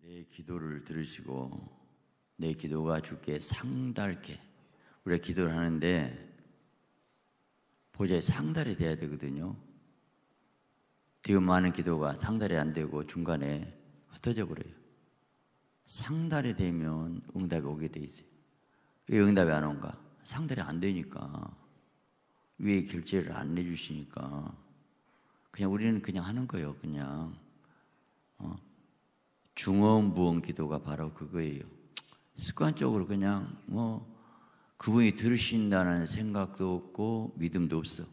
내 기도를 들으시고 내 기도가 주께 상달게, 우리가 기도를 하는데 보좌에 상달이 돼야 되거든요. 되게 많은 기도가 상달이 안 되고 중간에 흩어져 버려요. 상달이 되면 응답이 오게 돼 있어요. 왜 응답이 안 온가? 상달이 안 되니까, 위에 결제를 안 해주시니까 그냥 우리는 그냥 하는 거예요. 그냥 중언부언 기도가 바로 그거예요. 습관적으로 그냥 그분이 들으신다는 생각도 없고 믿음도 없어.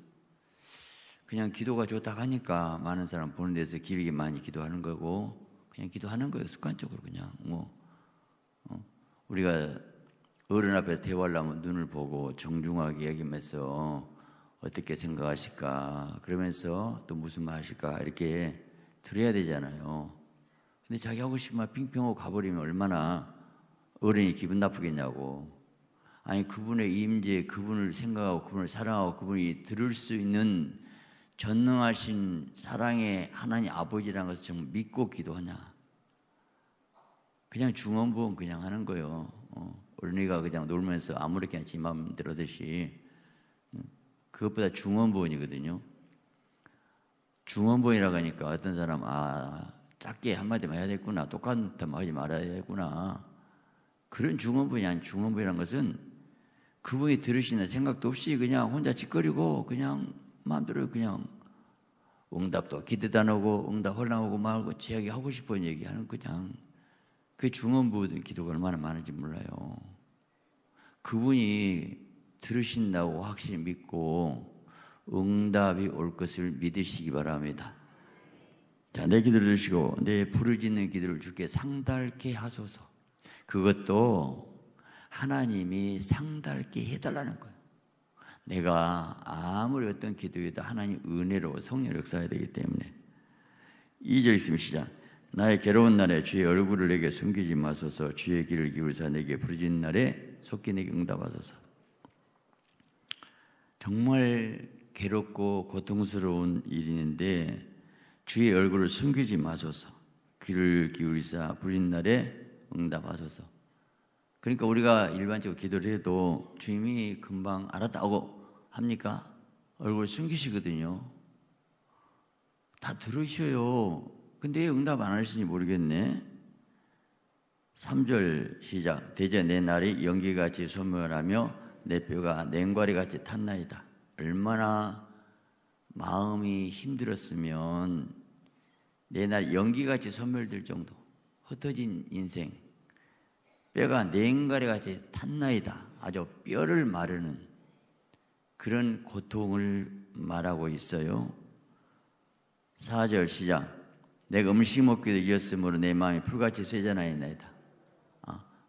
그냥 기도가 좋다 하니까 많은 사람 보는 데서 길게 많이 기도하는 거고, 그냥 기도하는 거예요. 습관적으로 그냥 우리가 어른 앞에서 대화하려면 눈을 보고 정중하게 얘기하면서 어떻게 생각하실까, 그러면서 또 무슨 말 하실까 이렇게 들어야 되잖아요. 근데 자기 하고 싶은 말 핑핑하고 가버리면 얼마나 어른이 기분 나쁘겠냐고. 아니, 그분의 임재, 그분을 생각하고 그분을 사랑하고 그분이 들을 수 있는 전능하신 사랑의 하나님 아버지라는 것을 정말 믿고 기도하냐. 그냥 중언부언 그냥 하는 거예요. 어린이가 그냥 놀면서 아무렇게나 지 마음대로 하듯이. 그것보다 중언부언이거든요. 중언부언이라고 하니까 어떤 사람 작게 한마디만 해야 되겠구나, 똑같은 말 하지 말아야 되겠구나, 그런 중언부언이 아닌, 중언부언이라는 것은 그분이 들으시는 생각도 없이 그냥 혼자 짓거리고 그냥 마음대로 그냥 응답도 기대도 안 오고 응답 헐렁하고 말고 자기 하고 싶은 얘기하는, 그냥 그 중언부언 기도가 얼마나 많은지 몰라요. 그분이 들으신다고 확실히 믿고 응답이 올 것을 믿으시기 바랍니다. 자, 내 기도를 들으시고 내 부르짖는 기도를 주께 상달케 하소서. 그것도 하나님이 상달케 해달라는 거예요. 내가 아무리 어떤 기도에도 하나님 은혜로 성령 역사해야 되기 때문에. 2절 있으면 시작. 나의 괴로운 날에 주의 얼굴을 내게 숨기지 마소서. 주의 귀를 기울이사 내게 부르짖는 날에 속히 내게 응답하소서. 정말 괴롭고 고통스러운 일이 있는데 주의 얼굴을 숨기지 마소서. 귀를 기울이사 부르짖는 날에 응답하소서. 그러니까 우리가 일반적으로 기도를 해도 주님이 금방 알았다고 합니까? 얼굴 숨기시거든요. 다 들으셔요. 근데 왜 응답 안 하시는지 모르겠네. 3절 시작. 대저 내 날이 연기같이 소멸하며 내 뼈가 냉과리같이 탔나이다. 얼마나 마음이 힘들었으면 내 날 연기같이 소멸될 정도, 흩어진 인생, 뼈가 냉가리같이 탔나이다. 아주 뼈를 마르는 그런 고통을 말하고 있어요. 4절 시작. 내가 음식 먹기도 잊었으므로 내 마음이 풀같이 쇠잔하였나이다.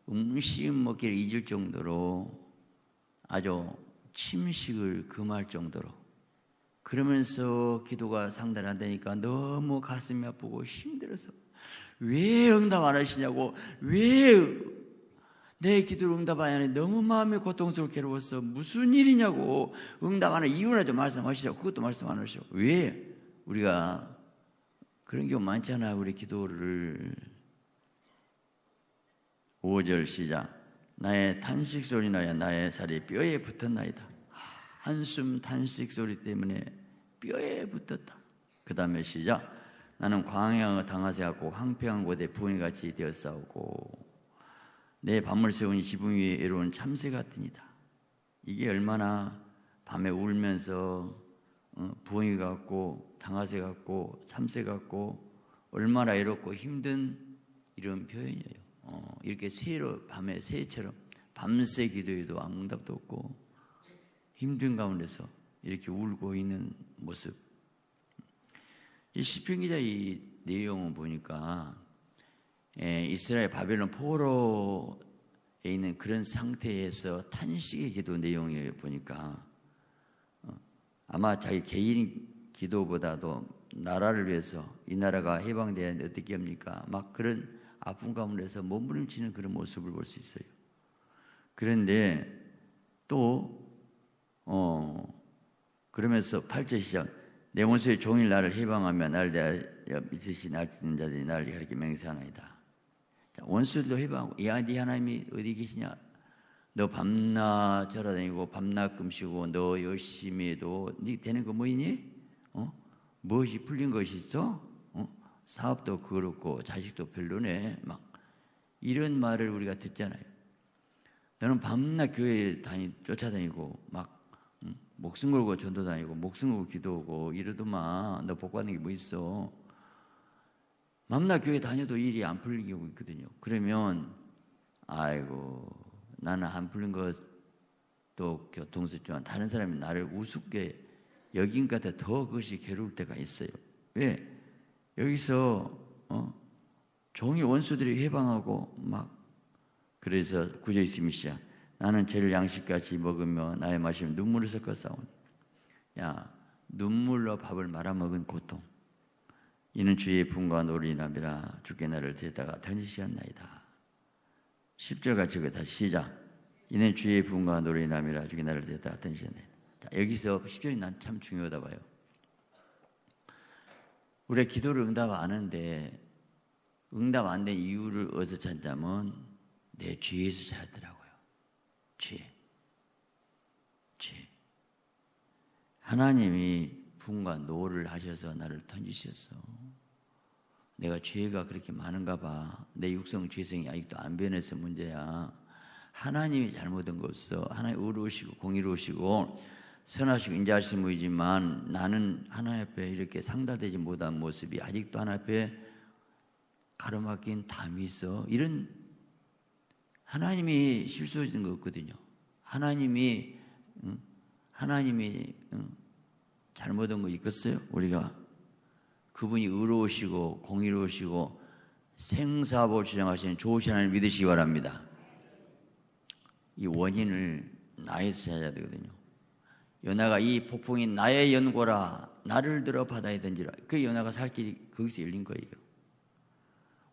음식 먹기를 잊을 정도로, 아주 침식을 금할 정도로, 그러면서 기도가 상달이 안 되니까 너무 가슴이 아프고 힘들어서 왜 응답 안 하시냐고, 왜 내 기도를 응답 안 하니 너무 마음이 고통스럽고 괴로워서 무슨 일이냐고, 응답 안 하는 이유나 좀 말씀하시자고. 그것도 말씀 안 하시고. 왜? 우리가 그런 경우 많잖아요. 우리 기도를. 5절 시작. 나의 탄식 소리나야 나의 살이 뼈에 붙었나이다. 한숨 탄식 소리 때문에 뼈에 붙었다. 그 다음에 시작. 나는 광야가 당하세 하고 황폐한 곳에 부엉이같이 되었사오고 내 밤을 세우니 지붕 위에 외로운 참새 같으니라. 이게 얼마나 밤에 울면서 부엉이 같고 당하새 같고 참새 같고 얼마나 외롭고 힘든 이런 표현이에요. 이렇게 새로 밤에 새처럼 밤새 기도해도 아무 응답도 없고 힘든 가운데서 이렇게 울고 있는 모습. 이 시편 기자 이 내용을 보니까 이스라엘 바벨론 포로에 있는 그런 상태에서 탄식의 기도 내용을 보니까 아마 자기 개인 기도보다도 나라를 위해서 이 나라가 해방돼야 하는데 어떻게 합니까? 막 그런 아픈 가운데서 몸부림치는 그런 모습을 볼 수 있어요. 그런데 또 그러면서 8절 시작. 내 원수의 종일 나를 해방하며 나를 대하여 믿으시 날 듣는 자들이 나를 가리켜 맹세하나이다. 원수들도 해방하고, 야, 네 하나님이 어디 계시냐? 너 밤낮 절하다니고 밤낮 금시고 너 열심히 해도 네 되는 거 뭐이니? 무엇이 풀린 것이 있어? 사업도 그렇고 자식도 별로네. 막 이런 말을 우리가 듣잖아요. 너는 밤낮 교회 쫓아다니고 막 목숨 걸고 전도 다니고 목숨 걸고 기도하고 이러더만 너 복 받는 게 뭐 있어? 밤낮 교회 다녀도 일이 안 풀리고 있거든요. 그러면 아이고 나는 안 풀린 것도 교통수지만 다른 사람이 나를 우습게 여긴 것 같아 더 그것이 괴로울 때가 있어요. 왜? 여기서 종이 원수들이 해방하고 막 그래서 구절 있음이시야. 나는 죄를 양식같이 먹으며 나의 마시면 눈물을 섞어 싸우니. 야, 눈물로 밥을 말아먹은 고통. 이는 주의 분과 노리남이라 주께 나를 데다가 던지시었나이다. 10절 같이 다시 시작. 이는 주의 분과 노리남이라 주께 나를 데다가 던지시었나이다. 자, 여기서 10절이 난 참 중요하다 봐요. 우리가 기도를 응답 안 하는데 응답 안 된 이유를 어디서 찾자면 내 죄에서 찾더라고요. 죄. 하나님이 분과 노를 하셔서 나를 던지셨어. 내가 죄가 그렇게 많은가 봐. 내 육성 죄성이 아직도 안 변해서 문제야. 하나님이 잘못한 거 없어. 하나님 의로우시고 공의로우시고 선하시고 인자하신 분이지만 나는 하나님 앞에 이렇게 상달되지 못한 모습이 아직도 하나님 앞에 가로막힌 담이 있어. 이런 하나님이 실수하시는 거 없거든요. 하나님이 잘못한 거 있겠어요? 우리가 그분이 의로우시고 공의로우시고 생사복을 주장하시는 좋으신 하나님을 믿으시기 바랍니다. 이 원인을 나에서 찾아야 되거든요. 요나가 이 폭풍이 나의 연고라 나를 들어 바다에 던지라. 그 요나가 살 길이 거기서 열린 거예요.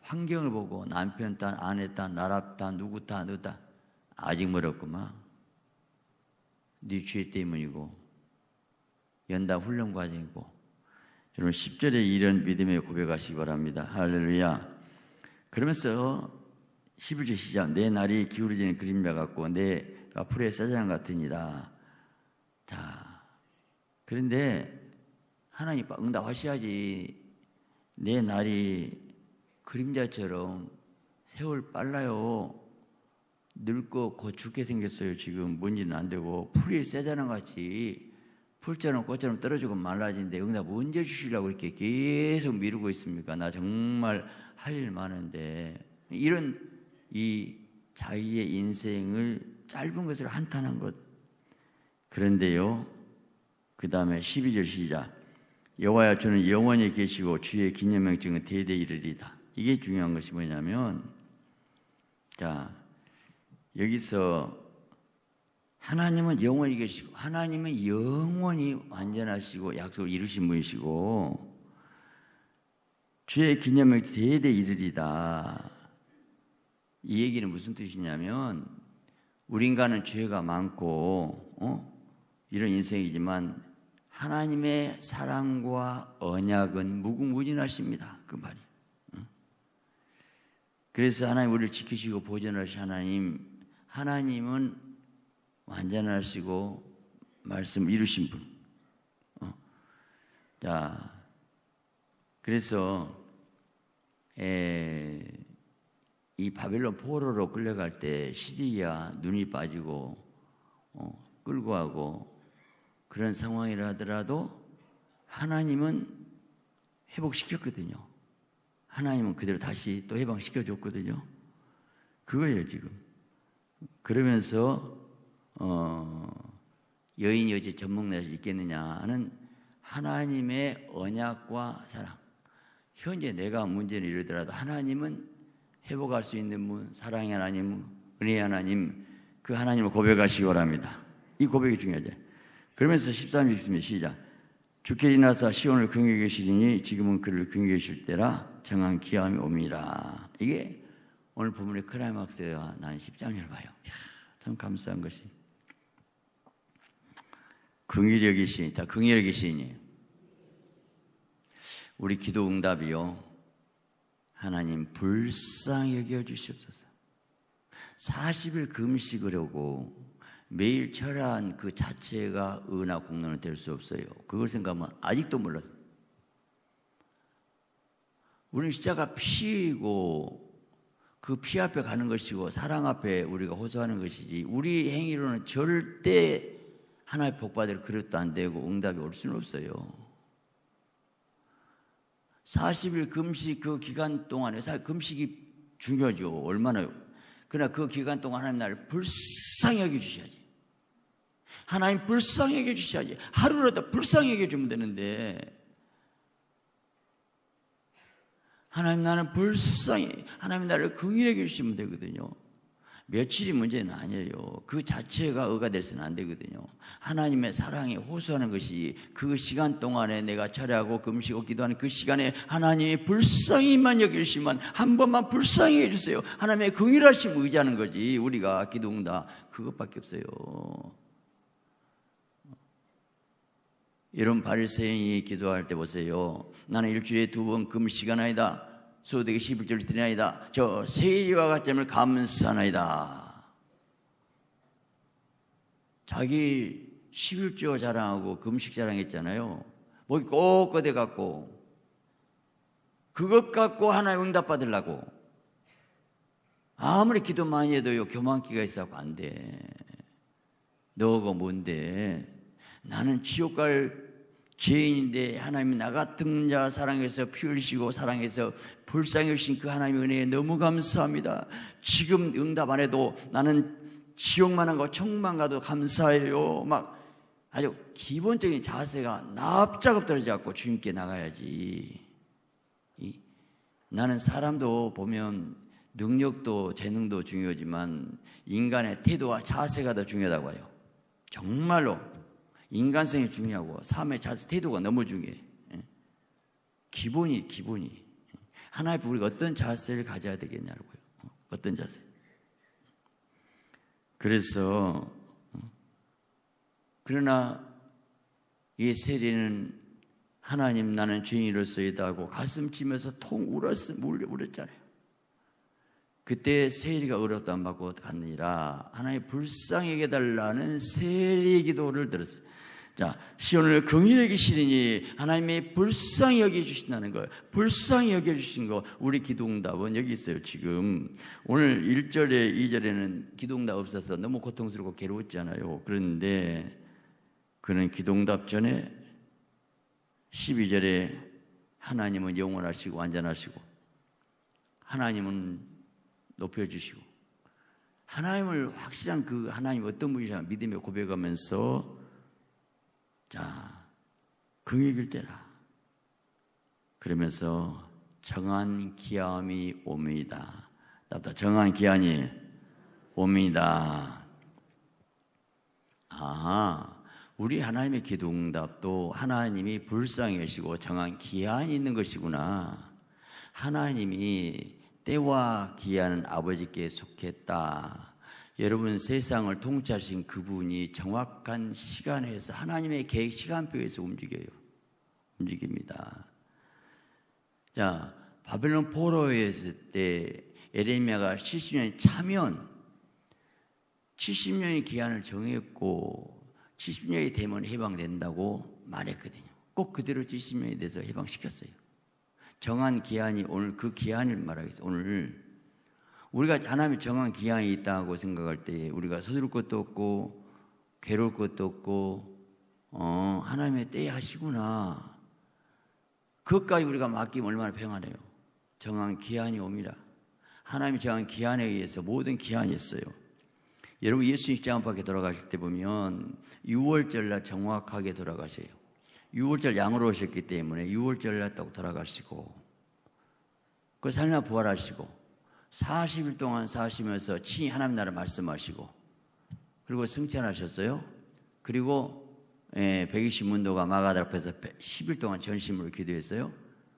환경을 보고 남편 딴, 아내 딴, 나라 딴, 누구 딴, 너 딴 아직 멀었구만. 네 죄 때문이고 연단 훈련 과정이고. 여러분 10절에 이런 믿음의 고백하시기 바랍니다. 할렐루야. 그러면서 11절 시작. 내 날이 기울어지는 그림자 같고 내가 풀의 사자랑 같으니라. 자, 그런데 하나님 응답하셔야지. 내 날이 그림자처럼 세월 빨라요. 늙고 곧 죽게 생겼어요. 지금 뭔지는 안 되고 풀이 세자랑 같이 풀처럼 꽃처럼 떨어지고 말라지는데 응답 언제 주시려고 이렇게 계속 미루고 있습니까? 나 정말 할 일 많은데. 이런 이 자기의 인생을 짧은 것을 한탄한 것. 그런데요, 그 다음에 12절 시작. 여호와여 주는 영원히 계시고 주의 기념명증은 대대 이르리다. 이게 중요한 것이 뭐냐면, 자, 여기서 하나님은 영원히 계시고 하나님은 영원히 완전하시고 약속을 이루신 분이시고 주의 기념명증 대대 이르리다. 이 얘기는 무슨 뜻이냐면 우리 인간은 죄가 많고 이런 인생이지만 하나님의 사랑과 언약은 무궁무진하십니다. 그 말이. 그래서 하나님 우리를 지키시고 보존하신 하나님은 완전하시고 말씀을 이루신 분. 자, 그래서 이 바벨론 포로로 끌려갈 때 시드기야 눈이 빠지고 끌고 가고 그런 상황이라 하더라도 하나님은 회복시켰거든요. 하나님은 그대로 다시 또 해방시켜줬거든요. 그거예요 지금. 그러면서 여인이 어찌 젖먹는 자가 있겠느냐 하는 하나님의 언약과 사랑. 현재 내가 문제를 이르더라도 하나님은 회복할 수 있는 분, 사랑의 하나님, 은혜의 하나님, 그 하나님을 고백하시기 바랍니다. 이 고백이 중요하죠. 그러면서 13절 읽습니다. 시작. 주께 지나사 시온을 긍휼히 계시리니 지금은 그를 긍휼히 계실 때라 정한 기함이 옴이라. 이게 오늘 본문의 클라이막스가 난 13절 봐요. 이야, 참 감사한 것이 긍휼히 여기시니, 다 긍휼히 여기시니 우리 기도 응답이요 하나님 불쌍히 여겨주시옵소서. 40일 금식을 하고 매일 철야한 그 자체가 은하 공로는 될 수 없어요. 그걸 생각하면 아직도 몰라서. 우리는 십자가 피고 그 피 앞에 가는 것이고 사랑 앞에 우리가 호소하는 것이지, 우리 행위로는 절대 하나의 복받을 그릇도 안 되고 응답이 올 수는 없어요. 40일 금식 그 기간 동안에, 사실 금식이 중요하죠. 얼마나. 그러나 그 기간 동안 하나님 나를 불쌍히 여겨주셔야지. 하나님 불쌍히 여겨주셔야지. 하루라도 불쌍히 여겨주면 되는데, 하나님 나는 불쌍히, 하나님 나를 긍휼히 여겨주시면 되거든요. 며칠이 문제는 아니에요. 그 자체가 의가 돼서는 안 되거든요. 하나님의 사랑에 호소하는 것이, 그 시간 동안에 내가 철야하고 금식하고 기도하는 그 시간에 하나님이 불쌍히만 여기시면, 한 번만 불쌍히 해주세요. 하나님의 긍휼하심 의지하는 거지. 우리가 기도응답 그것밖에 없어요. 이런 바리새인이 기도할 때 보세요. 나는 일주일에 2번 금식하나이다. 소득의 11조를 드리나이다. 저 세리와 같음을 감사하나이다. 자기 11조 자랑하고 금식 자랑했잖아요. 목이 꼿꼿해 갖고 그것 갖고 하나님 응답 받으려고 아무리 기도 많이 해도요, 교만기가 있어서 안 돼. 너가 뭔데? 나는 지옥 갈 죄인인데 하나님이 나 같은 자 사랑해서 피 흘리시고 사랑해서 불쌍히 여기신 그 하나님의 은혜에 너무 감사합니다. 지금 응답 안 해도 나는 지옥만 한 거 천국만 가도 감사해요. 막 아주 기본적인 자세가 납작업 떨어져 갖고 주님께 나가야지. 나는 사람도 보면 능력도 재능도 중요하지만 인간의 태도와 자세가 더 중요하다고 해요. 정말로 인간성이 중요하고 삶의 자세, 태도가 너무 중요해. 기본이. 하나님 우리가 어떤 자세를 가져야 되겠냐고요. 어떤 자세. 그래서 그러나 이 세리는 하나님 나는 죄인으로서이다 하고 가슴 찌면서 통 울었잖아요. 그때 세리가 의롭다 안 받고 갔느니라. 하나님 불쌍히 여겨달라는 세리의 기도를 들었어요. 자, 시온을 긍휼히 여기시리니 하나님이 불쌍히 여겨주신다는 걸, 불쌍히 여겨주신 거, 우리 기도응답은 여기 있어요. 지금 오늘 1절에 2절에는 기도응답 없어서 너무 고통스럽고 괴로웠잖아요. 그런데 그는 기도응답 전에 12절에 하나님은 영원하시고 완전하시고 하나님은 높여주시고 하나님을 확실한 그 하나님 어떤 분이냐 믿음에 고백하면서 자, 긍휼을 때라. 그러면서 정한 기한이 옵니다. 정한 기한이 옵니다. 우리 하나님의 기도응답도 하나님이 불쌍히 여시고 정한 기한이 있는 것이구나. 하나님이 때와 기한은 아버지께 속했다. 여러분, 세상을 통치하신 그분이 정확한 시간에서 하나님의 계획 시간표에서 움직입니다. 자, 바벨론 포로에 있을 때 에레미야가 70년이 차면 70년의 기한을 정했고 70년이 되면 해방된다고 말했거든요. 꼭 그대로 70년이 돼서 해방시켰어요. 정한 기한이 오늘 그 기한을 말하겠어요. 오늘 우리가 하나님의 정한 기한이 있다고 생각할 때 우리가 서두를 것도 없고 괴로울 것도 없고 하나님의 때에 하시구나. 그것까지 우리가 맡기면 얼마나 평안해요. 정한 기한이 옵니다. 하나님이 정한 기한에 의해서 모든 기한이 있어요. 여러분, 예수님 십자가 밖에 돌아가실 때 보면 6월절날 정확하게 돌아가셔요. 6월절 양으로 오셨기 때문에 6월절날 딱 돌아가시고 그 살나 부활하시고 40일 동안 사시면서 친히 하나님 나라 말씀하시고 그리고 승천하셨어요. 그리고 120문도가 마가다 앞에서 10일 동안 전심으로 기도했어요.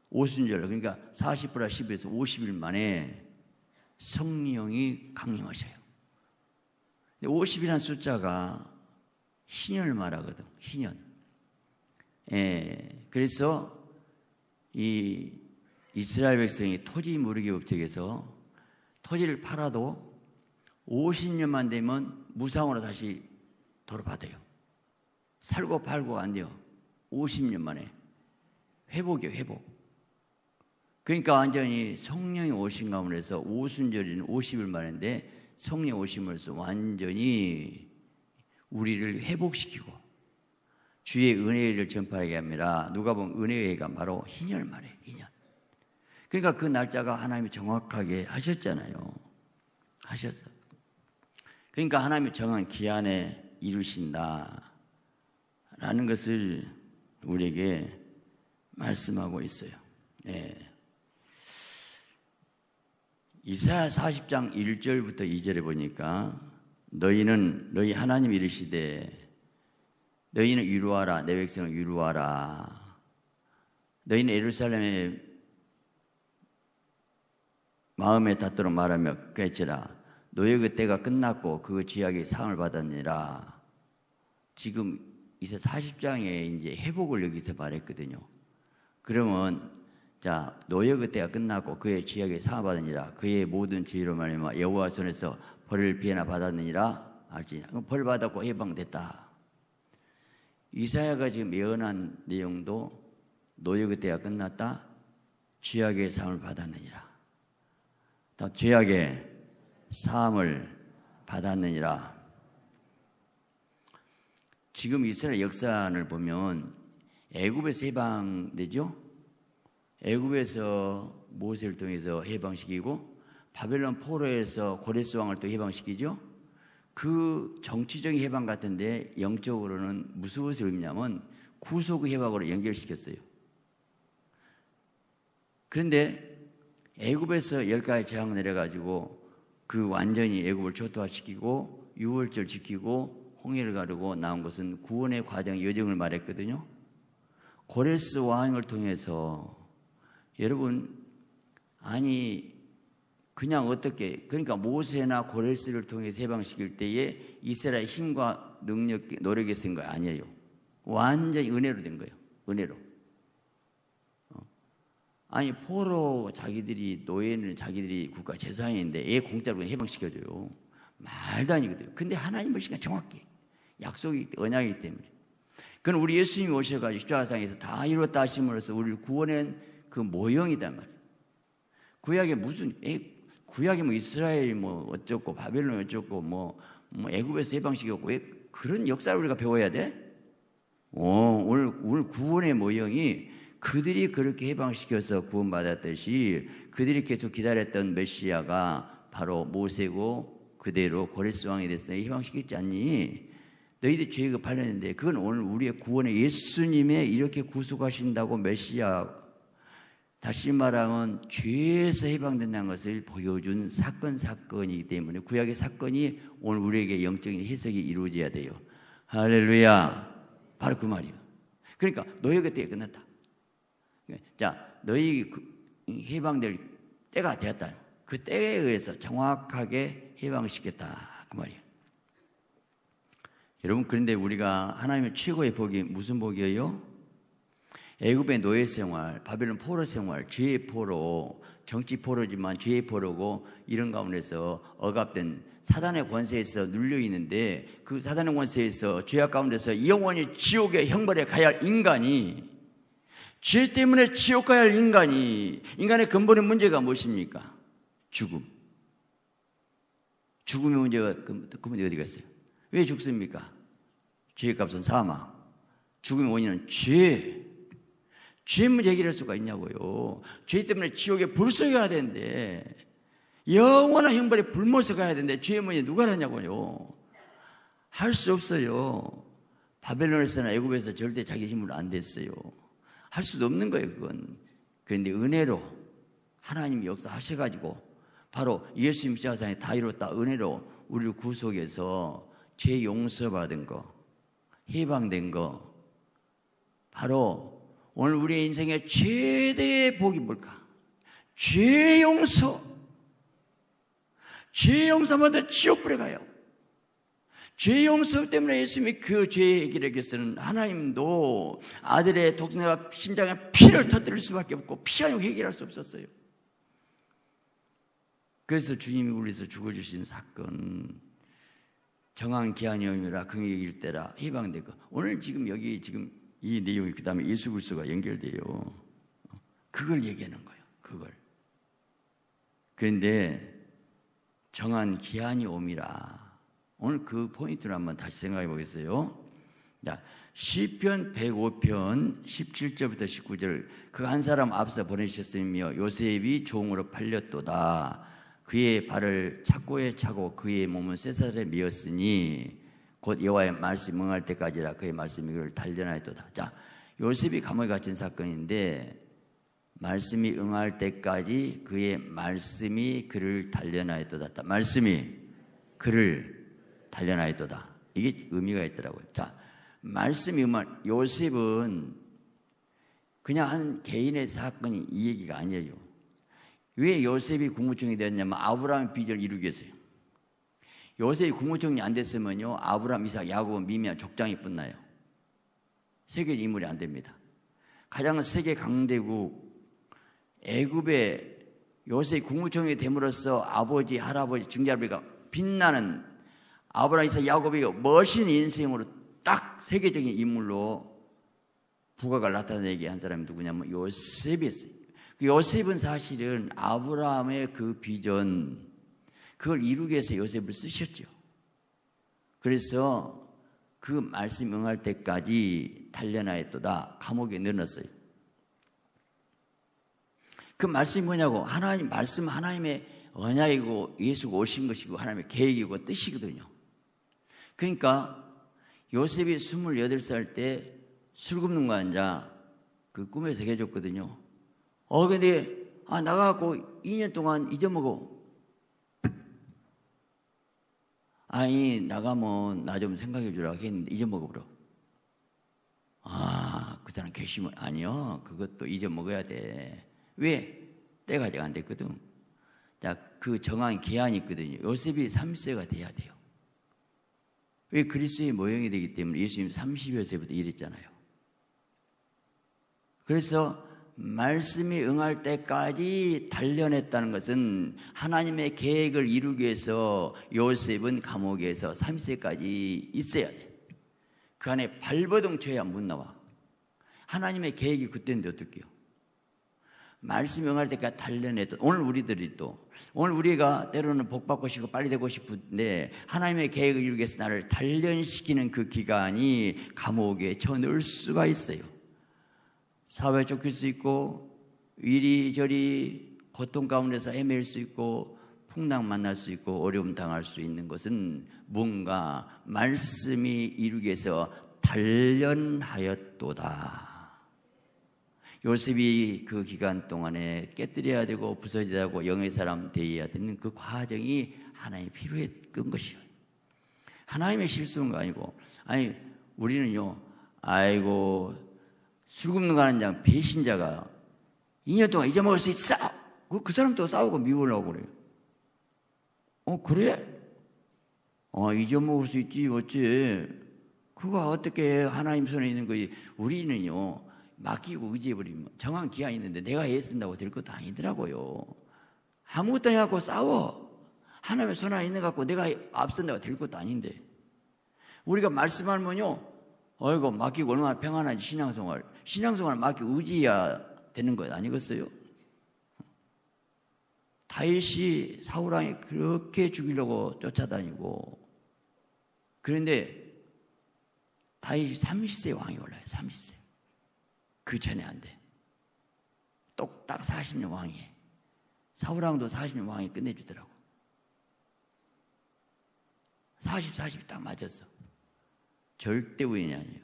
오순절, 그러니까 40 플러스 10에서 50일 만에 성령이 강림하셔요. 50이라는 숫자가 희년을 말하거든. 희년. 그래서 이 이스라엘 백성이 토지 무르기 법칙에서 토지를 팔아도 50년만 되면 무상으로 다시 돌아받아요. 살고 팔고 안 돼요. 50년 만에 회복이에요. 회복. 그러니까 완전히 성령이 오신 가운데서 오순절인 50일 만인데 성령 오심으로써 완전히 우리를 회복시키고 주의 은혜를 전파하게 합니다. 누가 보면 은혜가 바로 희년 말이에요. 희년. 그러니까 그 날짜가 하나님이 정확하게 하셨잖아요. 하셨어. 그러니까 하나님이 정한 기한에 이루신다라는 것을 우리에게 말씀하고 있어요. 네. 이사야 40장 1절부터 2절에 보니까 너희 하나님 이르시되 너희는 위로하라 내 백성을 위로하라 너희는 예루살렘의 마음에 닿도록 말하며 꿰치라 노예의 때가 끝났고 그 지약의 상을 받았느니라. 지금 이제 40장에 이제 회복을 여기서 말했거든요. 그러면 자 노예의 때가 끝났고 그의 지약의 상을 받았느니라. 그의 모든 죄로 말미암아 여호와 손에서 벌을 비해나 받았느니라. 알지? 벌 받았고 해방됐다. 이사야가 지금 예언한 내용도 노예의 때가 끝났다. 죄악의 사함을 받았느니라. 죄악의 사함을 받았느니라. 지금 이스라엘 역사를 보면 애굽에서 해방되죠. 애굽에서 모세를 통해서 해방시키고 바벨론 포로에서 고레스 왕을 또 해방시키죠. 그 정치적인 해방 같은데 영적으로는 무슨 것을 의미냐면 구속의 해방으로 연결시켰어요. 그런데 애굽에서 10가지 재앙을 내려가지고 그 완전히 애굽을 초토화시키고 유월절 지키고 홍해를 가르고 나온 것은 구원의 과정 여정을 말했거든요. 고레스 왕을 통해서 여러분 아니 그냥 어떻게 그러니까 모세나 고레스를 통해서 해방시킬 때에 이스라엘 힘과 능력 노력이 쓴 거 아니에요. 완전히 은혜로 된 거예요. 은혜로. 아니 포로 자기들이 노예는 자기들이 국가 재산인데 얘 공짜로 해방시켜줘요. 말도 아니거든요. 근데 하나님 보시니까 정확히 약속이 언약이기 때문에. 그건 우리 예수님이 오셔가지고 십자가상에서 다 이뤘다 하심으로써 우리를 구원한 그 모형이단 말이에요. 구약에 무슨 구약에 뭐 이스라엘 뭐 어쩌고 바벨론 어쩌고 뭐 애굽에서 해방시켰고 왜 그런 역사를 우리가 배워야 돼? 오늘 구원의 모형이 그들이 그렇게 해방시켜서 구원받았듯이 그들이 계속 기다렸던 메시아가 바로 모세고 그대로 고레스 왕이 됐으니 해방시켰지 않니? 너희들 죄가 팔렸는데 그건 오늘 우리의 구원의 예수님의 이렇게 구속하신다고 메시아 다시 말하면 죄에서 해방된다는 것을 보여준 사건이기 때문에 구약의 사건이 오늘 우리에게 영적인 해석이 이루어져야 돼요. 할렐루야. 바로 그 말이에요. 그러니까 노예 그때가 끝났다. 자, 너희 해방될 때가 되었다. 그 때에 의해서 정확하게 해방시켰다. 그 말이에요. 여러분 그런데 우리가 하나님의 최고의 복이 무슨 복이에요? 애굽의 노예 생활, 바벨론 포로 생활, 죄의 포로, 정치 포로지만 죄의 포로고 이런 가운데서 억압된 사단의 권세에서 눌려 있는데 그 사단의 권세에서 죄악 가운데서 영원히 지옥의 형벌에 가야 할 인간이 죄 때문에 지옥 가야 할 인간이 인간의 근본의 문제가 무엇입니까? 죽음. 죽음의 문제가 그 문제 어디 갔어요? 왜 죽습니까? 죄의 값은 사망. 죽음의 원인은 죄. 죄 문제 해결할 수가 있냐고요. 죄 때문에 지옥에 불쏘게 가야 되는데 영원한 형벌에 불모서 가야 되는데 죄의 문제 누가 하냐고요. 할 수 없어요. 바벨론에서나 애굽에서 절대 자기 힘으로 안 됐어요. 할 수도 없는 거예요, 그건. 그런데 은혜로 하나님이 역사하셔가지고 바로 예수님 십자가상에 다 이뤘다. 은혜로 우리를 구속해서 죄 용서받은 거, 해방된 거, 바로 오늘 우리의 인생의 최대의 복이 뭘까? 죄 용서. 죄 용서받아 지옥불에 가요. 죄 용서 때문에 예수님이 그 죄의 해결하기 위해서는 하나님도 아들의 독생자 심장에 피를 터뜨릴 수밖에 없고 피 아니고 해결할 수 없었어요. 그래서 주님이 우리에서 죽어주신 사건, 정한 기한이 오미라 긍휼이 이를 때라 해방되고, 오늘 지금 여기 지금 이 내용이 그 다음에 예수 그리스도가 연결돼요. 그걸 얘기하는 거예요. 그걸. 그런데 정한 기한이 오미라, 오늘 그 포인트를 한번 다시 생각해 보겠어요. 자, 시편 105편 17절부터 19절. 그 한 사람 앞서 보내셨으며 요셉이 종으로 팔렸도다. 그의 발을 착고에 차고 그의 몸은 쇠사슬에 메었으니 곧 여호와의 말씀 응할 때까지라. 그의 말씀이 그를 단련하였도다. 자, 요셉이 감옥에 갇힌 사건인데 말씀이 응할 때까지 그의 말씀이 그를 단련하였도다. 말씀이 그를 단련하였도다. 이게 의미가 있더라고요. 자, 말씀이 요셉은 그냥 한 개인의 사건이 이 얘기가 아니에요. 왜 요셉이 국무총리 되었냐면 아브라함의 빚을 이루기 위해서요. 요셉이 국무총리 안 됐으면요, 아브라함, 이삭, 야곱, 미미한 족장이 끝나요. 세계 인물이 안 됩니다. 가장 세계 강대국 애굽의 요셉이 국무총리 됨으로써 아버지, 할아버지, 증자아버지가 빛나는 아브라함, 이삭, 야곱이 멋진 인생으로 딱 세계적인 인물로 부각을 나타내게 한 사람이 누구냐면 요셉이었어요. 그 요셉은 사실은 아브라함의 그 비전, 그걸 이루기 위해서 요셉을 쓰셨죠. 그래서 그 말씀 응할 때까지 단련하였도다. 감옥에 넣어놨어요. 그 말씀이 뭐냐고, 하나님 말씀, 하나님의 언약이고 예수가 오신 것이고 하나님의 계획이고 뜻이거든요. 그러니까 요셉이 28살 때 술 굽는 거 앉아 그 꿈에서 해줬거든요. 근데 나가갖고 2년 동안 잊어먹어. 아니, 나가면 나 좀 생각해 주라고 했는데 잊어먹어버려. 그 사람 결심은 아니요, 그것도 잊어먹어야 돼. 왜? 때가 아직 안 됐거든. 자, 그 정한 기한이 있거든요. 요셉이 30세가 돼야 돼요. 왜? 그리스도의 모형이 되기 때문에. 예수님 30여 세부터 이랬잖아요. 그래서 말씀이 응할 때까지 단련했다는 것은 하나님의 계획을 이루기 위해서 요셉은 감옥에서 30세까지 있어야 돼. 그 안에 발버둥 쳐야 못 나와. 하나님의 계획이 그때인데 어떡해요? 말씀이 응할 때까지 단련했던, 오늘 우리가 때로는 복받고 싶고 빨리 되고 싶은데 하나님의 계획을 이루기 위해서 나를 단련시키는 그 기간이 감옥에 쳐넣을 수가 있어요. 사회에 쫓길 수 있고 이리저리 고통 가운데서 헤맬 수 있고 풍랑 만날 수 있고 어려움 당할 수 있는 것은 뭔가 말씀이 이루기 위해서 단련하였도다. 요셉이 그 기간 동안에 깨뜨려야 되고 부서져야 하고 영의 사람 되어야 되는 그 과정이 하나님이 필요했던 것이요. 하나님의 실수인 거 아니고, 아니 우리는요, 아이고 술 굽는 거 하는 자 배신자가 2년 동안 잊어먹을 수 있어. 그 사람도 싸우고 미우려고 그래요. 그래? 잊어먹을 수 있지 어째. 그거 어떻게 하나님 손에 있는 거지. 우리는요, 맡기고 의지해버리면 정한 기한이 있는데 내가 애쓴다고 될 것도 아니더라고요. 아무것도 해갖고 싸워. 하나님의 손 안에 있는 것 같고 내가 앞선다고 될 것도 아닌데. 우리가 말씀하면요, 맡기고 얼마나 평안한지. 신앙생활 맡기고 의지해야 되는 것 아니겠어요? 다윗이 사울왕이 그렇게 죽이려고 쫓아다니고, 그런데 다윗이 30세 왕이 올라요. 30세. 그 전에 안 돼. 똑딱 40년 왕이에요. 사울왕도 40년 왕이 끝내주더라고. 40이 딱 맞았어. 절대 우연이 아니에요.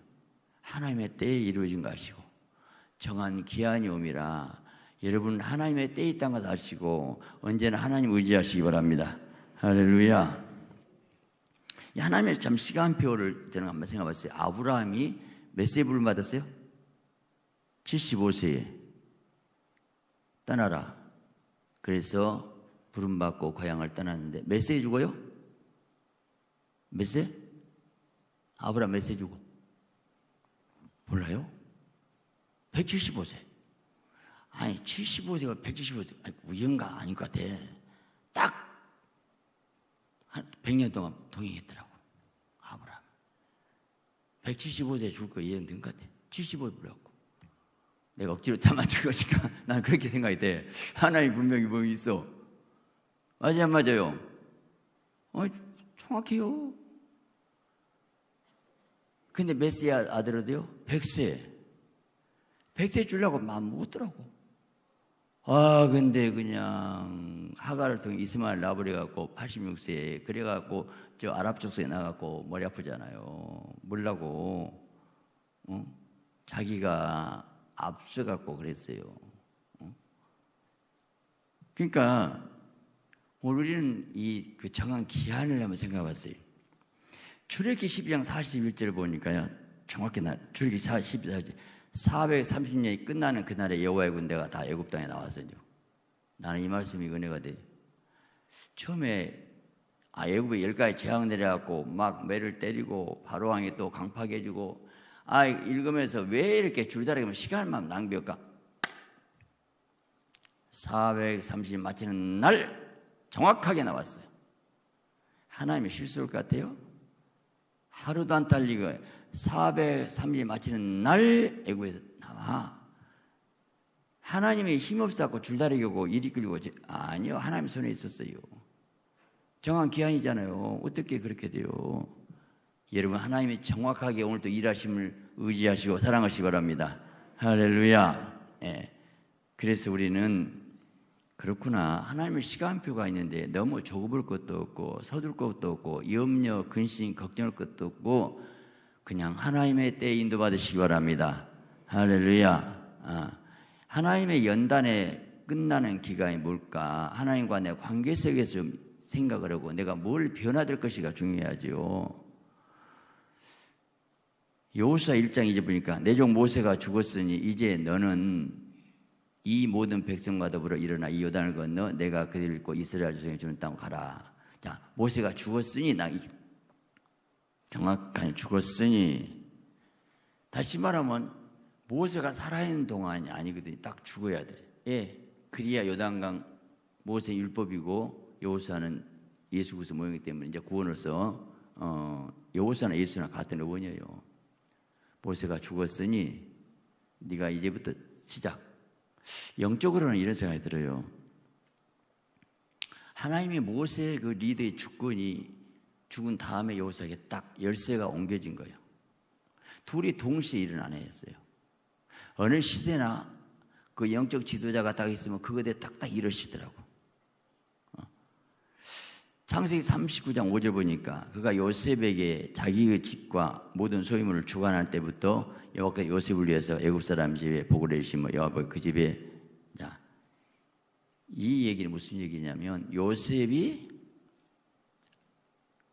하나님의 때에 이루어진 것이고 정한 기한이 옴이라. 여러분 하나님의 때에 있다는 것 아시고 언제나 하나님 의지하시기 바랍니다. 할렐루야. 하나님의 참 시간표를 저는 한번 생각해봤어요. 아브라함이 몇 세에 부름 받았어요? 75세에 떠나라. 그래서 부름받고 고향을 떠났는데 몇 세에 죽어요? 몇 세? 아브라함 몇 세 주고? 몰라요? 175세. 아니 75세가 175세. 아니, 우연가 아닐 것 같아. 딱 한 100년 동안 동행했더라고. 아브라함 175세 줄 거 이해는 된 것 같아. 75세 불렀고 내가 억지로 참아줄 것인가? 난 그렇게 생각이 돼. 하나님 분명히 뭐 있어. 맞아요 안 맞아요? 정확해요. 근데 몇 세 아들어도요? 100세. 100세 주려고 마음 먹었더라고. 근데 그냥 하가를 통해 이스마엘 낳아버려갖고 86세에 그래갖고 저 아랍 족속에 나가고 머리 아프잖아요. 몰라고 자기가 앞서갖고 그랬어요. 그러니까 우리는 이 그 정한 기한을 한번 생각해봤어요. 출애굽기 12장 41절 보니까요, 정확히 출애굽기 12장 430년이 끝나는 그날에 여호와의 군대가 다 애굽 땅에 나왔어요. 나는 이 말씀이 은혜가 돼. 처음에 애굽에 10가지 재앙 내려갖고 막 매를 때리고 바로 왕이 또 강파하게 해주고 읽으면서 왜 이렇게 줄다리기면 시간만 낭비할까? 430년 마치는 날 정확하게 나왔어요. 하나님이 실수할 것 같아요? 하루도 안 딸리고 430년 마치는 날 애굽에서 나와. 하나님이 힘없어갖고 줄다리기고 이리 끌리고 아니요, 하나님 손에 있었어요. 정한 기한이잖아요. 어떻게 그렇게 돼요? 여러분, 하나님이 정확하게 오늘도 일하심을 의지하시고 사랑하시기 바랍니다. 할렐루야. 그래서 우리는 그렇구나, 하나님의 시간표가 있는데 너무 조급할 것도 없고 서둘 것도 없고 염려, 근심, 걱정할 것도 없고 그냥 하나님의 때에 인도받으시기 바랍니다. 할렐루야. 하나님의 연단에 끝나는 기간이 뭘까? 하나님과 내 관계 속에서 생각을 하고 내가 뭘 변화될 것이가 중요하죠. 여호수아 1장 이제 보니까 내 종 모세가 죽었으니 이제 너는 이 모든 백성과 더불어 일어나 이 요단을 건너 내가 그들을 읽고 이스라엘 자손에게 주는 땅으로 가라. 자, 모세가 죽었으니 정확하게 죽었으니, 다시 말하면 모세가 살아있는 동안이 아니거든요. 딱 죽어야 돼. 그리야 요단강 모세 율법이고 여호수아는 예수 그리스도 모형이기 때문에 이제 구원으로서 여호수아나 예수나 같은 어원이에요. 모세가 죽었으니 네가 이제부터 시작. 영적으로는 이런 생각이 들어요. 하나님이 모세의 그 리더의 주권이 죽은 다음에 여호수아에게 딱 열쇠가 옮겨진 거예요. 둘이 동시에 일은 안 했어요. 어느 시대나 그 영적 지도자가 딱 있으면 그거에 딱딱 이러시더라고. 창세기 39장 5절 보니까 그가 요셉에게 자기의 집과 모든 소유물을 주관할 때부터 여호와께서 요셉을 위해서 애굽 사람 집에 복을 내리시며 여호와께서 그 집에, 자, 이 얘기는 무슨 얘기냐면 요셉이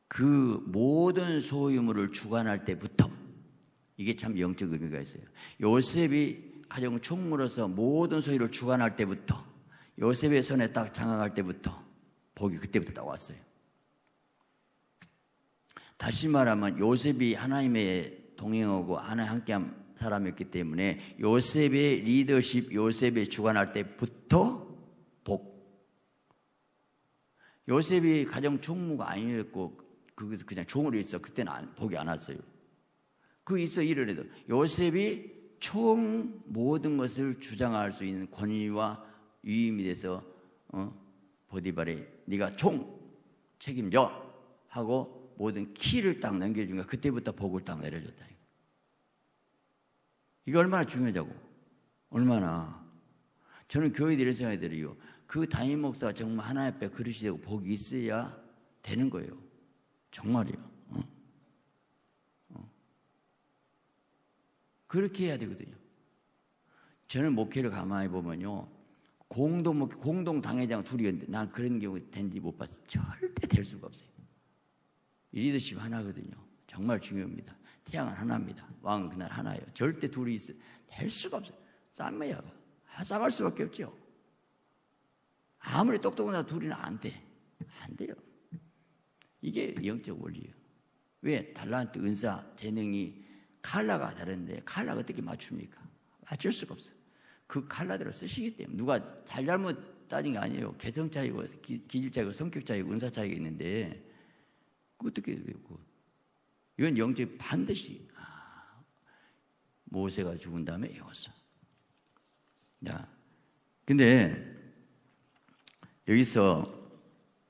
그 모든 소유물을 주관할 때부터, 이게 참 영적 의미가 있어요. 요셉이 가정 총무로서 모든 소유를 주관할 때부터, 요셉의 손에 딱 장악할 때부터 복이 그때부터 딱 왔어요. 다시 말하면 요셉이 하나님의 동행하고 하나님 함께한 사람이었기 때문에 요셉의 리더십, 요셉이 주관할 때부터 복. 요셉이 가정 총무가 아니었고 거기서 그냥 종으로 있어. 그때는 복이 안 왔어요. 그 있어 일을 해도 요셉이 총 모든 것을 주장할 수 있는 권위와 위임이 돼서 보디발에 네가 총 책임져 하고 모든 키를 딱 넘겨준 거야. 그때부터 복을 딱 내려줬다. 이게 얼마나 중요하다고. 얼마나. 저는 교회에 이런 생각이 들어요. 그 담임 목사가 정말 하나님 앞에 그릇이 되고 복이 있어야 되는 거예요. 정말이요. 그렇게 해야 되거든요. 저는 목회를 가만히 보면요, 공동 당회장 둘이었는데 난 그런 경우 된지 못 봤어요. 절대 될 수가 없어요. 리더십 하나거든요. 정말 중요합니다. 태양은 하나입니다. 왕은 그날 하나예요. 절대 둘이 될 수가 없어요. 쌈매야. 싸울 수밖에 없죠. 아무리 똑똑하나 둘이는 안 돼. 안 돼요. 이게 영적 원리예요. 왜? 달란트, 은사, 재능이 칼라가 다른데 칼라가 어떻게 맞춥니까? 맞출 수가 없어요. 그 칼라대로 쓰시기 때문에 누가 잘잘못 따진 게 아니에요. 개성 차이고 기질 차이고 성격 차이고 은사 차이가 있는데 어떻게 되고 이건 영적이 반드시 모세가 죽은 다음에 외웠어. 야, 근데 여기서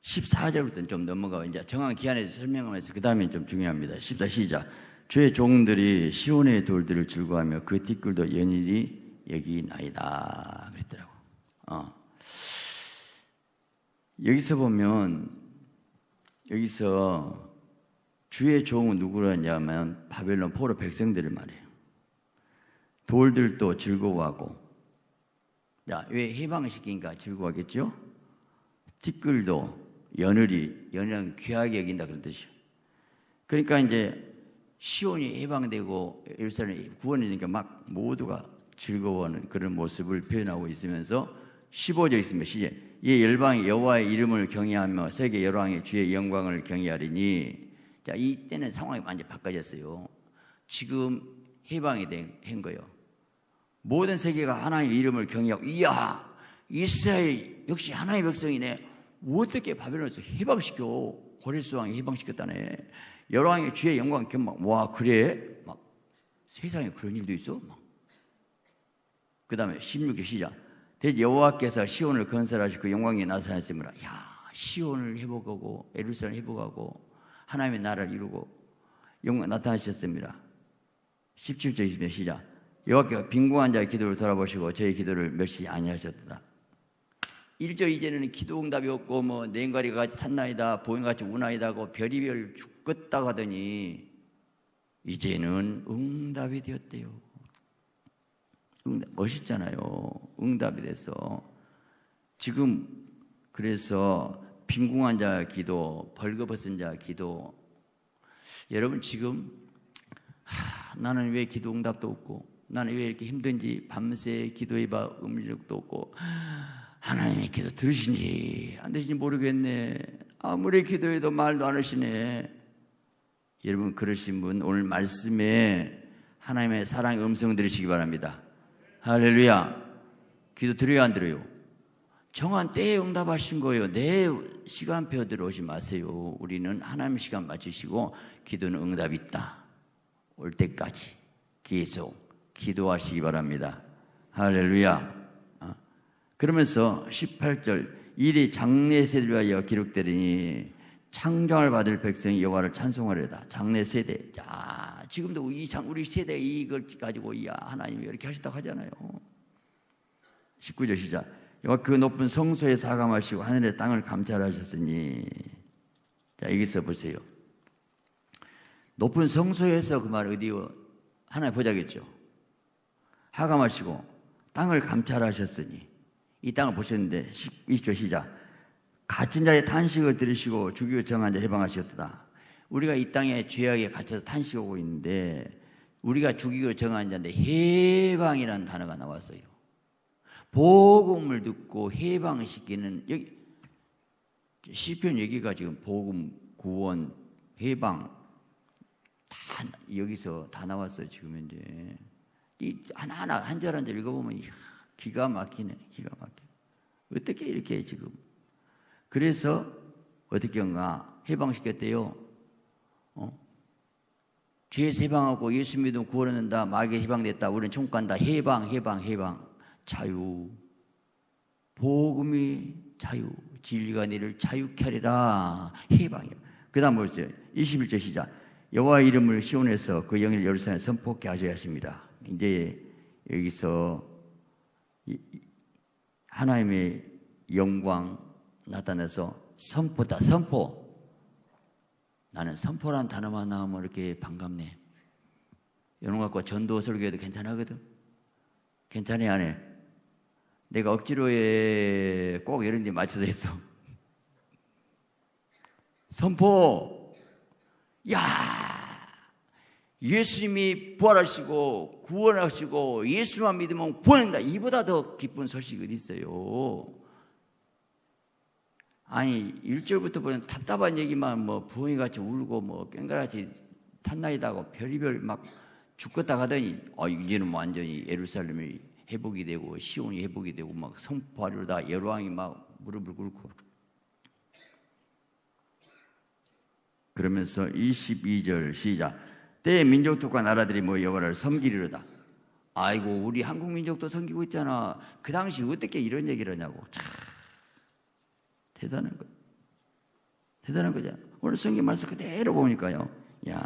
14절부터는 좀 넘어가고 이제 정한 기한에서 설명하면서 그 다음에 좀 중요합니다. 14 시작. 주의 종들이 시온의 돌들을 즐거워하며 그 티끌도 연일이 여기나이다 그랬더라고. 여기서 보면 여기서 주의 종은 누구라냐면 바벨론 포로 백성들을 말해요. 돌들도 즐거워하고, 야, 왜 해방을 시키니까 즐거워하겠죠? 티끌도 연일은 귀하게 여긴다 그런 뜻이에요. 그러니까 이제 시온이 해방되고 예루살렘이 구원이 되니까 막 모두가 즐거워하는 그런 모습을 표현하고 있으면서 15절 있습니다. 시작. 이 열방이 여호와의 이름을 경외하며 세계 열왕의 주의 영광을 경외하리니. 자, 이때는 상황이 완전히 바꿔졌어요. 지금 해방이 된 거예요. 모든 세계가 하나님의 이름을 경외하고, 이야, 이스라엘 역시 하나님의 백성이네. 어떻게 바벨론에서 해방시켜? 고레스 왕이 해방시켰다네. 열왕의 주의 영광 경막. 와, 그래? 막 세상에 그런 일도 있어? 그 다음에 16절 시작. 대저 여호와께서 시온을 건설하시고 그 영광이 나타났으므로. 야, 시온을 회복하고 예루살렘을 회복하고 하나님의 나라를 이루고 영광 나타나셨습니다. 17절 20절 시작. 여호와께서 빈궁한 자의 기도를 돌아보시고 저의 기도를 멸시 아니하셨다. 1절 이제는 기도 응답이 없고 뭐 냉가리가 같이 탔나이다 보행같이 우나이다 하고 별이별 죽겠다 하더니 이제는 응답이 되었대요. 멋있잖아요. 응답이 돼서 지금 그래서 빈궁한 자 기도, 벌거벗은 자 기도. 여러분 지금 나는 왜 기도 응답도 없고 나는 왜 이렇게 힘든지 밤새 기도해봐 음력도 없고 하나님의 기도 들으신지 안 들으신지 모르겠네. 아무리 기도해도 말도 안 하시네. 여러분 그러신 분 오늘 말씀에 하나님의 사랑의 음성 들으시기 바랍니다. 할렐루야. 기도 들어요 안 들어요? 정한 때에 응답하신 거예요. 내 시간표 들어오지 마세요. 우리는 하나님의 시간 맞추시고 기도는 응답이 있다. 올 때까지 계속 기도하시기 바랍니다. 할렐루야. 그러면서 18절 일이 장래 세대를 위하여 기록되리니 창정을 받을 백성이 여호와를 찬송하려다. 장래 세대. 자, 지금도 우리 세대가 이걸 가지고 하나님이 이렇게 하셨다고 하잖아요. 19절 시작. 여호와 그 높은 성소에 사감하시고 하늘의 땅을 감찰하셨으니. 자, 여기서 보세요. 높은 성소에서 그 말 어디요? 하나님 보자겠죠. 하감하시고 땅을 감찰하셨으니. 이 땅을 보셨는데 20절 시작. 갇힌 자의 탄식을 들으시고 죽이고 정한 자 해방하셨다. 우리가 이 땅에 죄악에 갇혀서 탄식하고 있는데 우리가 죽이고 정한 자인데 해방이라는 단어가 나왔어요. 복음을 듣고 해방시키는 여기 시편 얘기가 지금 복음, 구원, 해방 다 여기서 다 나왔어요. 지금 현재 이 하나하나 한 절 한 절 읽어보면 기가 막히네. 기가 막혀. 어떻게 이렇게 지금 그래서 어떻게 한가 해방시켰대요. 죄에서 해방하고 예수 믿으면 구원 얻는다. 마귀에 해방됐다. 우리는 천국 간다. 해방. 자유. 복음이 자유. 진리가 너를 자유케 하리라. 해방이야. 그 다음 보세요. 21절 시작. 여호와의 이름을 시온에서 그 영을 예루살렘에 선포케 하셔야 하십니다. 이제 여기서 하나님의 영광 나타나서 선포다. 선포. 나는 선포란 단어만 나오면 이렇게 반갑네. 이런 거 갖고 전도 설교해도 괜찮거든. 괜찮아요 안 해? 내가 억지로 꼭 이런 데 맞춰서 했어. 선포. 야, 예수님이 부활하시고 구원하시고 예수만 믿으면 구원한다. 이보다 더 기쁜 소식이 어디 있어요? 아니 1절부터 보면 답답한 얘기만 뭐 부엉이 같이 울고 뭐 꽹가같이 붙었나이다 하고 별의별 막 죽겠다 가더니 이제는 완전히 예루살렘이 회복이 되고 시온이 회복이 되고 막 선포하려다 여로왕이 막 무릎을 꿇고 그러면서 22절 시작. 때에 민족들과 나라들이 모여 여호와를 섬기리로다. 아이고 우리 한국 민족도 섬기고 있잖아. 그 당시 어떻게 이런 얘기를 하냐고. 참 대단한 거. 대단한 거죠. 오늘 성경 말씀 그대로 보니까요. 야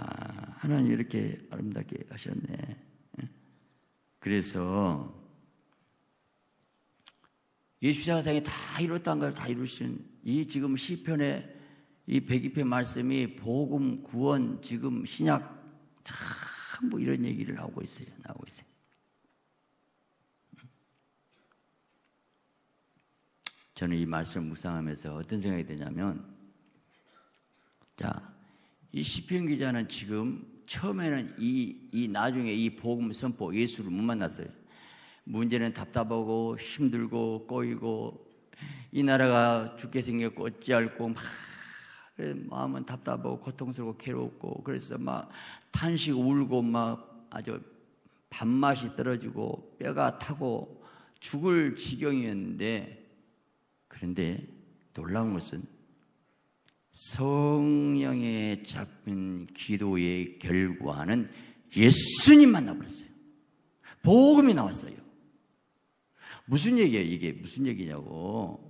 하나님 이렇게 아름답게 하셨네. 그래서 예수사상에 다 이뤘다는 걸 다 이루신 이 지금 시편의 이 102편 말씀이 복음, 구원, 지금 신약 전부 이런 얘기를 나오고 있어요. 저는 이 말씀을 묵상하면서 어떤 생각이 드냐면, 자, 이 시편 기자는 지금 처음에는 이 나중에 이 복음 선포 예수를 못 만났어요. 문제는 답답하고 힘들고 꼬이고 이 나라가 죽게 생겼고 어찌할꼬 막 마음은 답답하고 고통스럽고 괴롭고 그래서 막 탄식 울고 막 아주 밥맛이 떨어지고 뼈가 타고 죽을 지경이었는데, 그런데 놀라운 것은 성령에 잡힌 기도의 결과는 예수님 만나버렸어요. 복음이 나왔어요. 무슨 얘기예요? 이게 무슨 얘기냐고.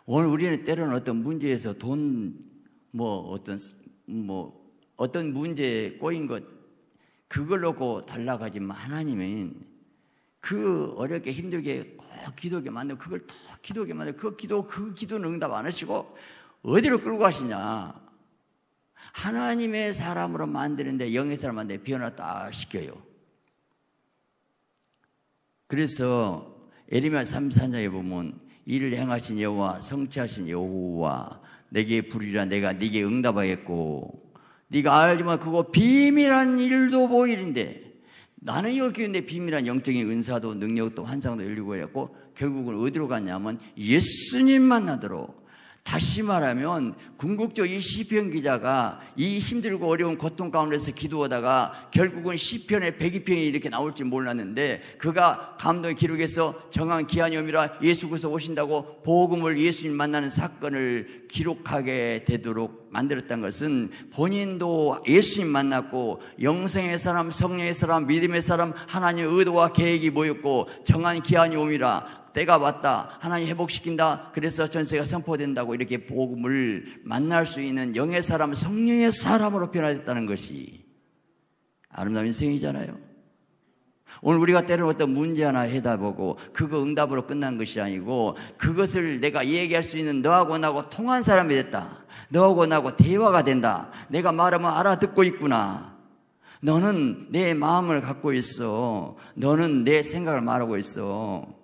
오늘 우리는 때로는 어떤 문제에서 어떤 문제에 꼬인 것 그걸 놓고 달라가지만, 하나님은 그 어렵게 힘들게 꼭 기도하게 만들고 그걸 더 기도하게 만들고 그 기도는 응답 안 하시고 어디로 끌고 가시냐. 하나님의 사람으로 만드는데 영의 사람 만드는데 변화 딱 시켜요. 그래서 에레미야 33장에 보면 이를 행하신 여호와 성취하신 여호와 내게 부르리라. 내가 네게 응답하겠고 네가 알지만 그거 비밀한 일도 보이는데, 나는 이거 키우는데 비밀한 영적인 은사도 능력도 환상도 열리고 그랬고 결국은 어디로 갔냐면 예수님 만나도록. 다시 말하면 궁극적으로 이 시편 기자가 이 힘들고 어려운 고통 가운데서 기도하다가 결국은 시편의 102편이 이렇게 나올지 몰랐는데, 그가 감동의 기록에서 정한 기한이 옴이라 예수 그리스도 오신다고 복음을 예수님 만나는 사건을 기록하게 되도록 만들었다는 것은 본인도 예수님 만났고 영생의 사람, 성령의 사람, 믿음의 사람, 하나님의 의도와 계획이 모였고 정한 기한이 옴이라 때가 왔다, 하나님 회복시킨다, 그래서 전세가 선포된다고 이렇게 복음을 만날 수 있는 영의 사람, 성령의 사람으로 변화됐다는 것이 아름다운 인생이잖아요. 오늘 우리가 때로는 어떤 문제 하나 해다보고 그거 응답으로 끝난 것이 아니고, 그것을 내가 얘기할 수 있는 너하고 나하고 통한 사람이 됐다, 너하고 나하고 대화가 된다, 내가 말하면 알아듣고 있구나, 너는 내 마음을 갖고 있어, 너는 내 생각을 말하고 있어.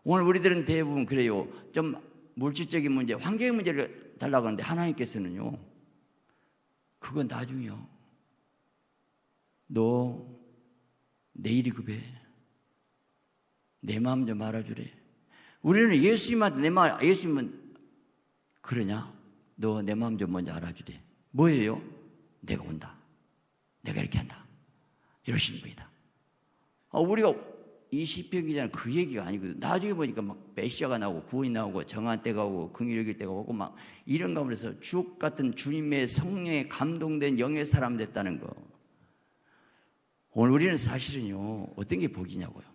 오늘 우리들은 대부분 그래요. 좀 물질적인 문제, 환경의 문제를 달라고 하는데 하나님께서는요, 그건 나중이요. 너 내일이 급해. 내 마음 좀 알아주래. 우리는 예수님한테 예수님은 그러냐? 너 내 마음 좀 먼저 알아주래. 뭐예요? 내가 온다, 내가 이렇게 한다, 이러신 분이다. 우리가 이 시편 기자는 그 얘기가 아니거든. 나중에 보니까 막 메시아가 나오고 구원이 나오고 정한 때가 오고 긍휼이 때가 오고 막 이런 가운데서 주옥 같은 주님의 성령에 감동된 영의 사람 됐다는 거. 오늘 우리는 사실은요, 어떤 게 복이냐고요.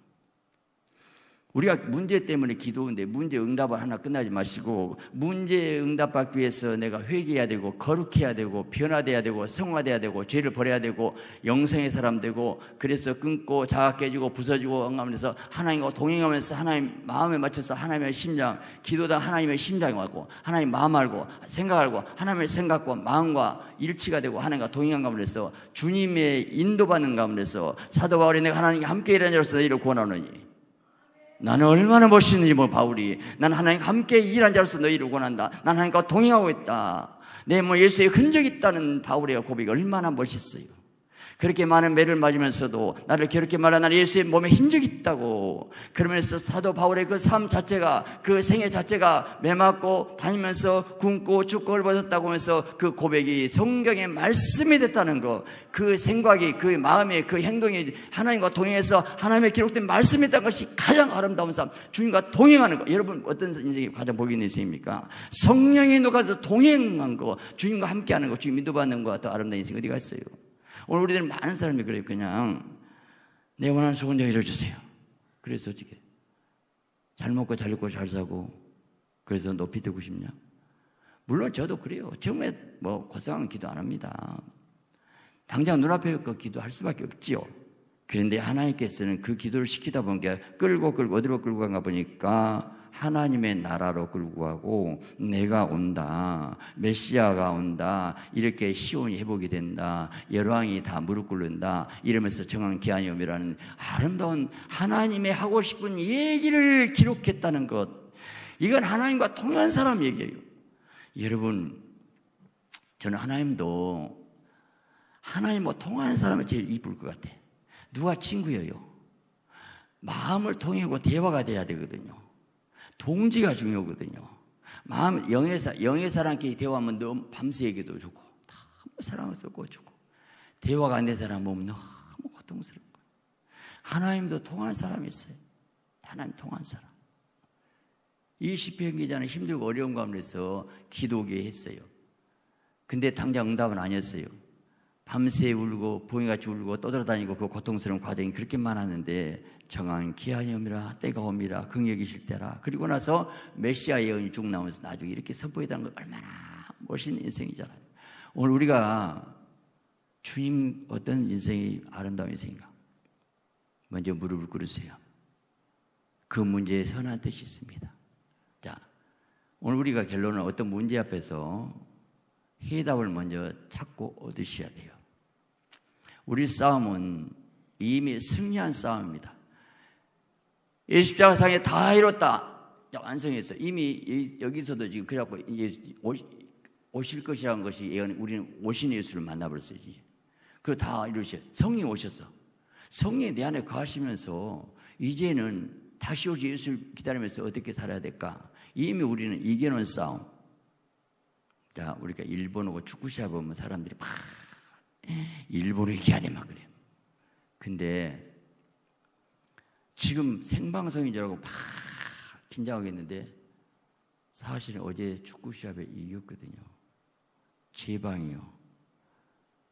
우리가 문제 때문에 기도하는데 문제 응답을 하나 끝나지 마시고, 문제 응답받기 위해서 내가 회개해야 되고 거룩해야 되고 변화돼야 되고 성화돼야 되고 죄를 버려야 되고 영생의 사람 되고, 그래서 끊고 자각 깨지고 부서지고 하면서 하나님과 동행하면서 하나님 마음에 맞춰서 하나님의 심장, 기도당 하나님의 심장이 왔고 하나님 마음 알고 생각 알고 하나님의 생각과 마음과 일치가 되고 하나님과 동행한 가운데서 주님의 인도받는 가운데서 사도 바울이 내가 하나님과 함께 일하는 자로서 너희를 구원하노니, 나는 얼마나 멋있는지 바울이, 나는 하나님과 함께 일한 자로서 너희를 원한다, 나는 하나님과 동행하고 있다, 내 예수의 흔적이 있다는 바울의 고백이 얼마나 멋있어요. 그렇게 많은 매를 맞으면서도 나를 괴롭게 말한 나는 예수의 몸에 hin적이 있다고. 그러면서 사도 바울의 그 삶 자체가, 그 생애 자체가 매 맞고 다니면서 굶고 죽고 헐벗었다고 하면서 그 고백이 성경의 말씀이 됐다는 거, 그 생각이, 그 마음이, 그 행동이 하나님과 동행해서 하나님의 기록된 말씀이 있다는 것이 가장 아름다운 삶. 주님과 동행하는 거. 여러분 어떤 인생이 가장 복이 있는 인생입니까? 성령이 녹아서 동행한 거, 주님과 함께하는 거, 주님 인도받는 거 더 아름다운 인생 어디가 있어요? 오늘 우리들은 많은 사람이 그래요. 그냥 내 원하는 소원대로 이루어주세요. 그래서 어떻게 잘 먹고 잘 입고 잘 사고 그래서 높이 되고 싶냐? 물론 저도 그래요. 처음에 뭐 고상한 기도 안 합니다. 당장 눈앞에 그 기도할 수밖에 없지요. 그런데 하나님께서는 그 기도를 시키다 보니까 끌고 어디로 끌고 간가 보니까 하나님의 나라로 끌고 가고, 내가 온다, 메시아가 온다, 이렇게 시온이 회복이 된다, 열왕이 다 무릎 꿇는다, 이러면서 정한 기한이옴이라는 아름다운 하나님의 하고 싶은 얘기를 기록했다는 것. 이건 하나님과 통한 사람 얘기예요. 여러분, 저는 하나님도 하나님과 통하는 사람이 제일 이쁠 것 같아. 누가 친구예요? 마음을 통하고 대화가 돼야 되거든요. 동지가 중요하거든요. 마음, 영의 사람끼리 대화하면 너무 밤새 얘기도 좋고, 너무 사랑스럽고 좋고, 대화가 안 된 사람 보면 너무 고통스러운 거예요. 하나님도 통한 사람이 있어요. 하나님 통한 사람. 이 시편 기자는 힘들고 어려운 가운데서 기도하게 했어요. 근데 당장 응답은 아니었어요. 밤새 울고 부엉이같이 울고 떠돌아다니고 그 고통스러운 과정이 그렇게 많았는데, 정한 기한이 옵니다, 때가 옵니다, 긍휼이실 때라. 그리고 나서 메시아 예언이 쭉 나오면서 나중에 이렇게 선포했다는 건 얼마나 멋있는 인생이잖아요. 오늘 우리가 주님 어떤 인생이 아름다운 인생인가? 먼저 무릎을 꿇으세요. 그 문제에 선한 뜻이 있습니다. 자, 오늘 우리가 결론은 어떤 문제 앞에서 해답을 먼저 찾고 얻으셔야 돼요. 우리 싸움은 이미 승리한 싸움입니다. 십자가상에 다 이뤘다, 완성했어. 이미 여기서도 지금 그래갖고 이제 오실 것이라는 것이 예언, 우리는 오신 예수를 만나버렸어요. 그거 다 이루셨어요. 성령 오셨어. 성령이 내 안에 거하시면서 이제는 다시 오실 예수를 기다리면서 어떻게 살아야 될까? 이미 우리는 이겨놓은 싸움. 자, 우리가 일본 오고 축구 시합 보면 사람들이 막 일본을 이겨야 막 그래요. 근데 지금 생방송인 줄 알고 막 긴장하겠는데 사실은 어제 축구 시합에 이겼거든요. 제 방이요.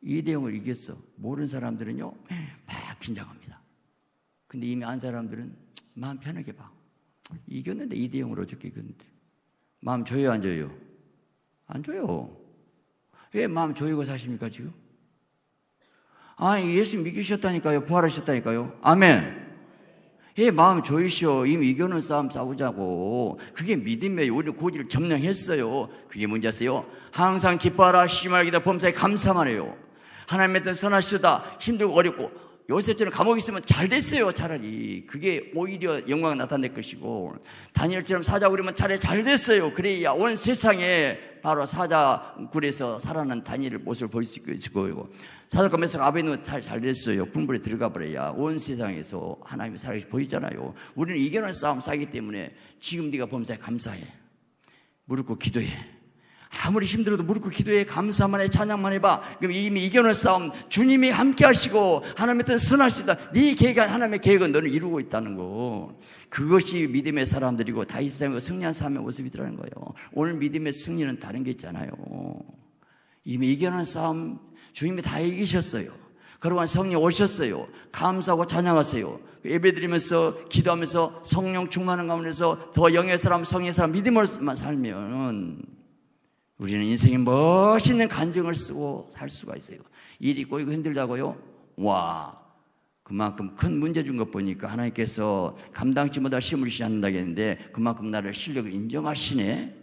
2대0을 이겼어. 모르는 사람들은요 막 긴장합니다. 근데 이미 안 사람들은 마음 편하게 봐. 이겼는데 2대0으로 어저께 이겼는데 마음 줘요 안 줘요? 안 줘요. 왜 마음 조이고 사십니까 지금? 아니, 예수 믿으셨다니까요. 부활하셨다니까요. 아멘. 예, 마음 조이시오. 이미 이겨놓은 싸움 싸우자고. 그게 믿음이에요. 우리 고지를 점령했어요. 그게 문제였어요. 항상 기뻐하라, 쉬지 말기다, 범사에 감사만 해요. 하나님의 뜻 선하시다. 힘들고 어렵고 요셉처럼 감옥에 있으면 잘 됐어요. 차라리 그게 오히려 영광을 나타낼 것이고, 다니엘처럼 사자굴이면 차라리 잘 됐어요. 그래야 온 세상에 바로 사자굴에서 살아난 다니엘의 모습을 볼 수 있고, 사자굴 메사가 아베는 잘 됐어요. 군불에 들어가 버려야 온 세상에서 하나님의 살아계시 보이잖아요. 우리는 이겨놓은 싸움 싸기 때문에 지금 네가 범사에 감사해. 무릎 꿇고 기도해. 아무리 힘들어도 무릎 꿇고 기도해. 감사만 해. 찬양만 해봐. 그럼 이미 이겨놓은 싸움, 주님이 함께 하시고 하나님의 뜻 선하시다. 네 계획은, 하나님의 계획은 너는 이루고 있다는 거. 그것이 믿음의 사람들이고 다윗 사람과 승리한 삶의 모습이라는 거예요. 오늘 믿음의 승리는 다른 게 있잖아요. 이미 이겨놓은 싸움 주님이 다 이기셨어요. 그러고 성령 오셨어요. 감사하고 찬양하세요. 예배드리면서 기도하면서 성령 충만한 가운데서 더 영의 사람, 성의 사람, 믿음으로만 살면 우리는 인생에 멋있는 간증을 쓰고 살 수가 있어요. 일이 꼬이고 힘들다고요? 와, 그만큼 큰 문제 준 것 보니까 하나님께서 감당치 못할 시험을 주시지 않는다겠는데 그만큼 나를 실력을 인정하시네.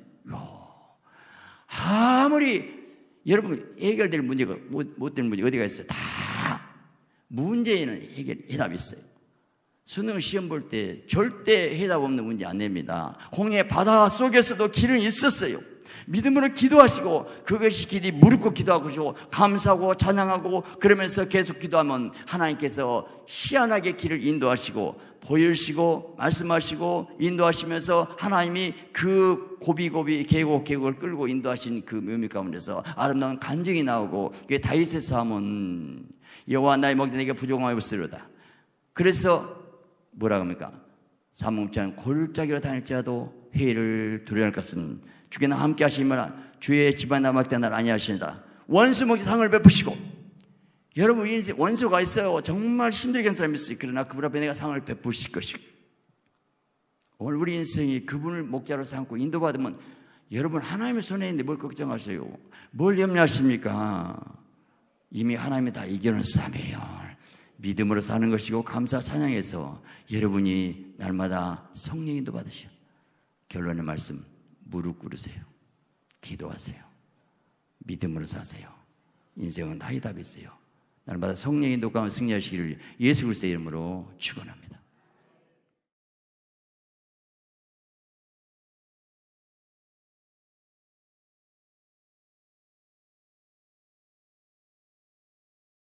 아무리 여러분 해결될 문제가 못 될 문제 어디가 있어요? 다 문제에는 해답이 있어요. 수능 시험 볼 때 절대 해답 없는 문제 안 냅니다. 홍해 바다 속에서도 길은 있었어요. 믿음으로 기도하시고 그것이 길이 무릎 꿇고 기도하고 감사하고 찬양하고 그러면서 계속 기도하면 하나님께서 희한하게 길을 인도하시고 보여주시고 말씀하시고 인도하시면서 하나님이 그 고비고비 계곡을 끌고 인도하신 그 묘미 가운데서 아름다운 간증이 나오고 그게 다윗의 삶은 여호와 나의 목자 내게 부족함이 없으리로다. 그래서 뭐라고 합니까? 사목자는 골짜기로 다닐지라도 회의를 두려워할 것은 주께 나와 함께 하시면 주의 집안 남았다 날 아니하시니다. 원수 목자 상을 베푸시고, 여러분 원수가 있어요. 정말 힘들게 한 사람이 있어요. 그러나 그분 앞에 내가 상을 베푸실 것이고, 오늘 우리 인생이 그분을 목자로 삼고 인도받으면 여러분 하나님의 손에 있는데 뭘 걱정하세요? 뭘 염려하십니까? 이미 하나님이 다 이겨놓은 싸움이에요. 믿음으로 사는 것이고 감사 찬양해서 여러분이 날마다 성령 인도 받으시오. 결론의 말씀, 무릎 꿇으세요. 기도하세요. 믿음으로 사세요. 인생은 다 이 답이 있어요. 날마다 성령 인도 가운데 승리하시기를 예수 그리스도의 이름으로 축원합니다.